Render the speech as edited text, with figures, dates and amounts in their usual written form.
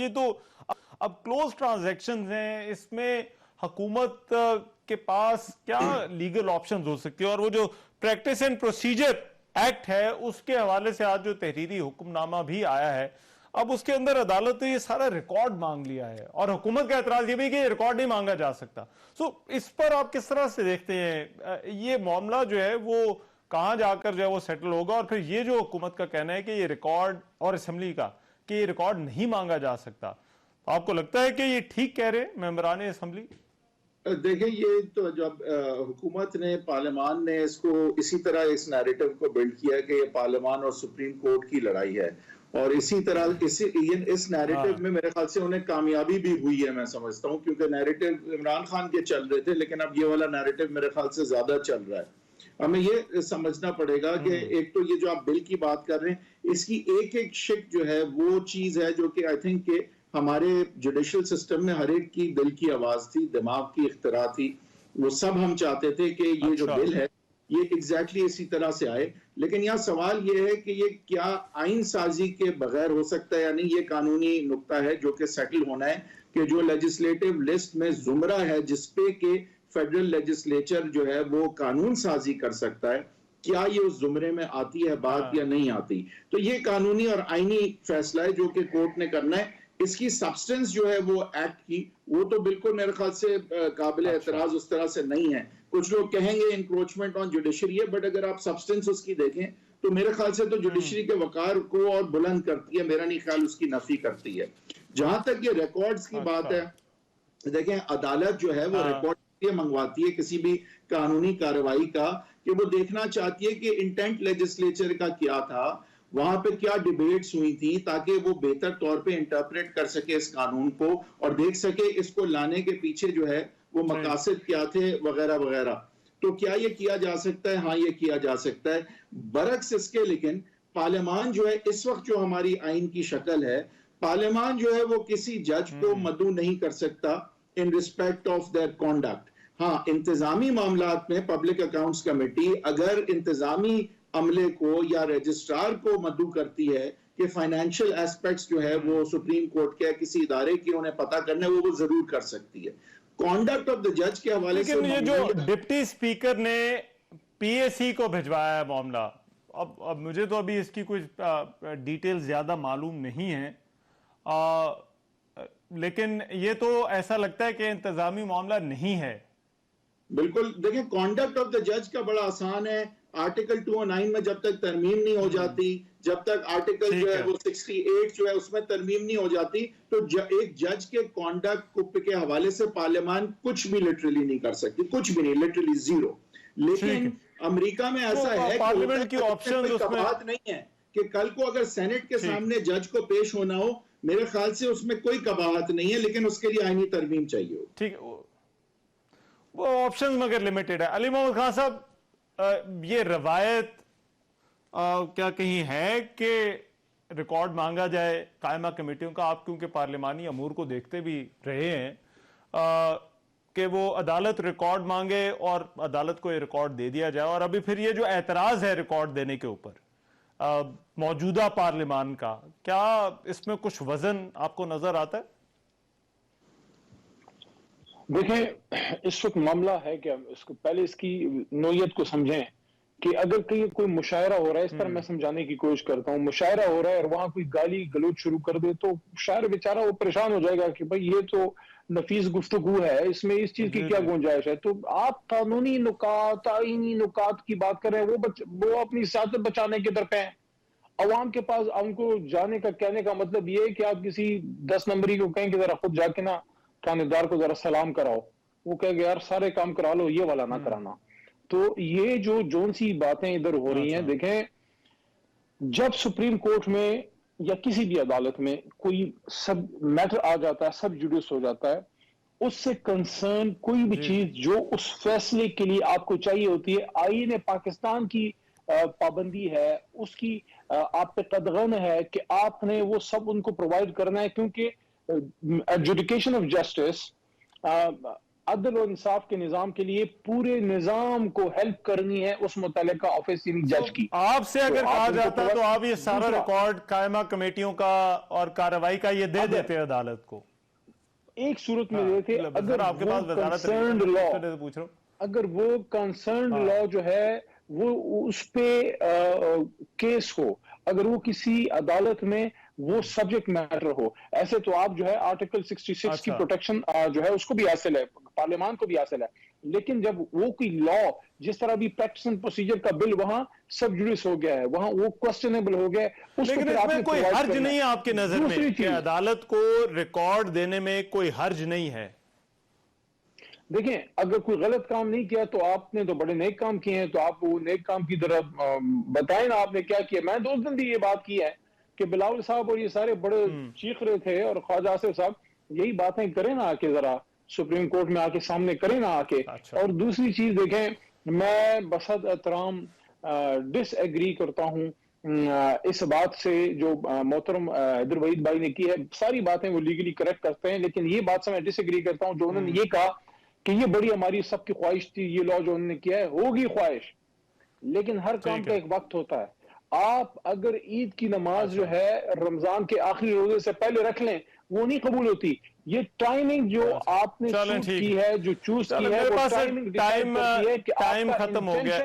یہ تو اب کلوز ٹرانزیکشنز ہیں، اس میں حکومت کے پاس کیا لیگل آپشنز ہو سکتی ہے؟ اور وہ جو پریکٹس اینڈ پروسیجر ایکٹ ہے اس کے حوالے سے آج جو تحریری حکم نامہ بھی آیا ہے، اب اس کے اندر عدالت نے یہ سارا ریکارڈ مانگ لیا ہے، اور حکومت کا اعتراض یہ بھی کہ یہ ریکارڈ نہیں مانگا جا سکتا. سو اس پر آپ کس طرح سے دیکھتے ہیں یہ معاملہ جو ہے وہ کہاں جا کر جو ہے وہ سیٹل ہوگا؟ اور پھر یہ جو حکومت کا کہنا ہے کہ یہ ریکارڈ، اور اسمبلی کا کہ یہ ریکارڈ نہیں مانگا جا سکتا، آپ کو لگتا ہے کہ یہ ٹھیک کہہ رہے ہیں ممبران اسمبلی؟ دیکھیں، یہ تو جب حکومت نے، پارلیمان نے اس کو اسی طرح اس نیریٹو کو بلڈ کیا کہ یہ پارلیمان اور سپریم کورٹ کی لڑائی ہے، اور اسی طرح اس نیریٹو میں میرے خیال سے انہیں کامیابی بھی ہوئی ہے، میں سمجھتا ہوں، کیونکہ نیریٹو عمران خان کے چل رہے تھے، لیکن اب یہ والا نیریٹو میرے خیال سے زیادہ چل رہا ہے. ہمیں یہ سمجھنا پڑے گا کہ ایک تو یہ جو آپ بل کی بات کر رہے ہیں، اس کی ایک ایک شک جو ہے وہ چیز ہے جو کہ آئی تھنک کہ ہمارے جوڈیشل سسٹم میں ہر ایک کی دل کی آواز تھی، دماغ کی اختراع تھی. وہ سب ہم چاہتے تھے کہ یہ جو بل ہے یہ ایگزیکٹلی اسی طرح سے آئے. لیکن یہاں سوال یہ ہے کہ یہ کیا آئین سازی کے بغیر ہو سکتا ہے یا نہیں؟ یہ قانونی نقطہ ہے جو کہ سیٹل ہونا ہے کہ جو لیجسلیٹو لسٹ میں زمرہ ہے جس پہ کہ فیڈرل لیجسلیچر جو ہے وہ قانون سازی کر سکتا ہے، کیا یہ اس زمرے میں آتی ہے بات یا نہیں آتی؟ تو یہ قانونی اور آئینی فیصلہ ہے جو کہ کورٹ نے کرنا ہے. اس کی سبسٹنس جو ہے وہ ایکٹ کی، وہ تو بالکل میرے خیال سے قابل اعتراض اس طرح سے نہیں ہے. کچھ لوگ کہیں گے انکروچمنٹ آن جوڈیشری ہے، بٹ اگر آپ سبسٹنس اس کی دیکھیں تو میرے خیال سے تو جوڈیشری کے وقار کو اور بلند کرتی ہے، میرا نہیں خیال اس کی نفی کرتی ہے. جہاں تک یہ ریکارڈز کی بات ہے، دیکھیں عدالت جو ہے وہ ریکارڈ یہ منگواتی ہے کسی بھی قانونی کارروائی کا، کہ وہ دیکھنا چاہتی ہے کہ انٹینٹ لیجسلیچر کا کیا تھا، وہاں پہ کیا ڈیبیٹس ہوئی تھی، تاکہ وہ بہتر طور پہ انٹرپریٹ کر سکے اس قانون کو اور دیکھ سکے اس کو لانے کے پیچھے جو ہے وہ مقاصد کیا تھے وغیرہ وغیرہ. تو کیا یہ کیا جا سکتا ہے؟ ہاں، یہ کیا جا سکتا ہے. برعکس اس کے لیکن پارلیمان جو ہے اس وقت جو ہماری آئین کی شکل ہے، پارلیمان جو ہے وہ کسی جج کو مدعو نہیں کر سکتا in respect of their conduct. ہاں، انتظامی معاملات میں پبلک اکاؤنٹس کمیٹی اگر انتظامی عملے کو یا رجسٹرار کو مدعو کرتی ہے کہ فائنینشیل ایسپیکٹس جو ہے وہ سپریم کورٹ کے کسی ادارے کی انہیں پتہ کرنا ہے، وہ ضرور کر سکتی ہے. کانڈکٹ آف دا جج کے حوالے سے، لیکن یہ جو ڈپٹی سپیکر نے پی اے سی کو بھجوایا ہے معاملہ، اب مجھے تو ابھی اس کی کچھ ڈیٹیل زیادہ معلوم نہیں ہے، لیکن یہ تو ایسا لگتا ہے کہ انتظامی معاملہ نہیں ہے. بالکل، دیکھیں کانڈکٹ آف دا جج کا بڑا آسان ہے. آرٹیکل 209 میں جب تک ترمیم نہیں ہو جاتی، جب تک آرٹیکل جو ہے وہ 68 جو ہے اس میں ترمیم نہیں ہو جاتی، تو ایک جج کے کانڈکٹ کے حوالے سے پارلیمان کچھ بھی لٹرلی نہیں کر سکتی، کچھ بھی نہیں، لٹرلی زیرو. لیکن امریکہ میں ایسا ہے کہ پارلیمنٹ کی آپشن بات نہیں ہے کہ کل کو اگر سینٹ کے سامنے جج کو پیش ہونا ہو، میرے خیال سے اس میں کوئی قباحت نہیں ہے، لیکن اس کے لیے آئینی ترمیم چاہیے ہو. ٹھیک ہے، وہ آپشنز مگر لمیٹڈ ہے. علی محمد خان صاحب، یہ روایت کیا کہیں ہے کہ ریکارڈ مانگا جائے قائمہ کمیٹیوں کا؟ آپ کیونکہ پارلیمانی امور کو دیکھتے بھی رہے ہیں، کہ وہ عدالت ریکارڈ مانگے اور عدالت کو یہ ریکارڈ دے دیا جائے، اور ابھی پھر یہ جو اعتراض ہے ریکارڈ دینے کے اوپر موجودہ پارلیمان کا، کیا اس میں کچھ وزن آپ کو نظر آتا ہے؟ دیکھیں، اس وقت معاملہ ہے کہ اس کو پہلے اس کی نوعیت کو سمجھیں کہ اگر کہیں کوئی مشاعرہ ہو رہا ہے، اس طرح میں سمجھانے کی کوشش کرتا ہوں، مشاعرہ ہو رہا ہے اور وہاں کوئی گالی گلوچ شروع کر دے تو شاعر بیچارہ وہ پریشان ہو جائے گا کہ بھائی یہ تو نفیس گفتگو ہے، اس میں اس چیز کی کیا گنجائش ہے. تو آپ قانونی نکات، آئینی نکات کی بات کر رہے ہیں، وہ اپنی سیاست بچانے کے طرف ہیں. عوام کے پاس ان کو جانے کا کہنے کا مطلب یہ ہے کہ آپ کسی 10 نمبری کو کہیں کہ ذرا خود جا کے نا تھانے کو ذرا سلام کراؤ، وہ کہے گا یار سارے کام کرا لو، یہ والا نہ کرانا. تو یہ جو جون سی باتیں ادھر ہو رہی ہیں، دیکھیں جب سپریم کورٹ میں یا کسی بھی عدالت میں کوئی سب میٹر آ جاتا ہے، سب جوڈیس ہو جاتا ہے، اس سے کنسرن کوئی بھی چیز جو اس فیصلے کے لیے آپ کو چاہیے ہوتی ہے، آئین پاکستان کی پابندی ہے، اس کی آپ پہ قدغن ہے کہ آپ نے وہ سب ان کو پرووائڈ کرنا ہے، کیونکہ ایڈجوڈیکیشن آف جسٹس عدل اور انصاف کے نظام کے لیے پورے نظام کو ہیلپ کرنی ہے اس متعلقہ آفس یعنی جج کی. آپ سے اگر تو کہا آپ ان کو جاتا تو آپ یہ سارا دوسرا- ریکارڈ قائمہ کمیٹیوں کا اور کارروائی کا یہ دے دیتے ہیں عدالت کو. ایک صورت میں دیتے اگر آپ کے پاس وزارت کنسرنڈ لا پوچھ رہا ہوں. اگر وہ کنسرنڈ لا جو ہے وہ اس پہ کیس ہو, اگر وہ کسی عدالت میں وہ سبجیکٹ میٹر ہو, ایسے تو آپ جو ہے آرٹیکل 66 کی پروٹیکشن جو ہے اس کو بھی حاصل ہے, پارلیمان کو بھی حاصل ہے, لیکن جب وہ کوئی لا جس طرح بھی پریکٹس اینڈ پروسیجر کا بل وہاں سب جوڈس ہو گیا ہے, وہاں وہ کوسچنیبل ہو گیا ہے, لیکن اس میں کوئی حرج نہیں ہے آپ کی نظر میں کہ عدالت کو ریکارڈ دینے میں کوئی حرج نہیں ہے؟ دیکھیں اگر کوئی غلط کام نہیں کیا تو آپ نے تو بڑے نیک کام کیے ہیں, تو آپ وہ نیک کام کی طرف بتائیں نا آپ نے کیا کیا. میں 2 دن بھی یہ بات کی ہے کہ بلاول صاحب اور یہ سارے بڑے چیخ رہے تھے, اور خواجہ آصف صاحب یہی باتیں کریں نا آ کے, ذرا سپریم کورٹ میں آ کے سامنے کریں نا آ کے. اور دوسری چیز دیکھیں, میں بحد احترام ڈس ایگری کرتا ہوں اس بات سے جو محترم حیدر وحید بھائی نے کی ہے. ساری باتیں وہ لیگلی کریکٹ کرتے ہیں, لیکن یہ بات سے میں ڈس ایگری کرتا ہوں جو انہوں نے یہ کہا کہ یہ بڑی ہماری سب کی خواہش تھی, یہ لا جو انہوں نے کیا ہے ہوگی خواہش, لیکن ہر کام کا ایک وقت ہوتا ہے. آپ اگر عید کی نماز جو ہے رمضان کے آخری روزے سے پہلے رکھ لیں وہ نہیں قبول ہوتی. یہ ٹائمنگ جو آپ نے چوز کی ہے, جو چوز کی ہے, وہ ٹائمنگ ختم ہو گیا.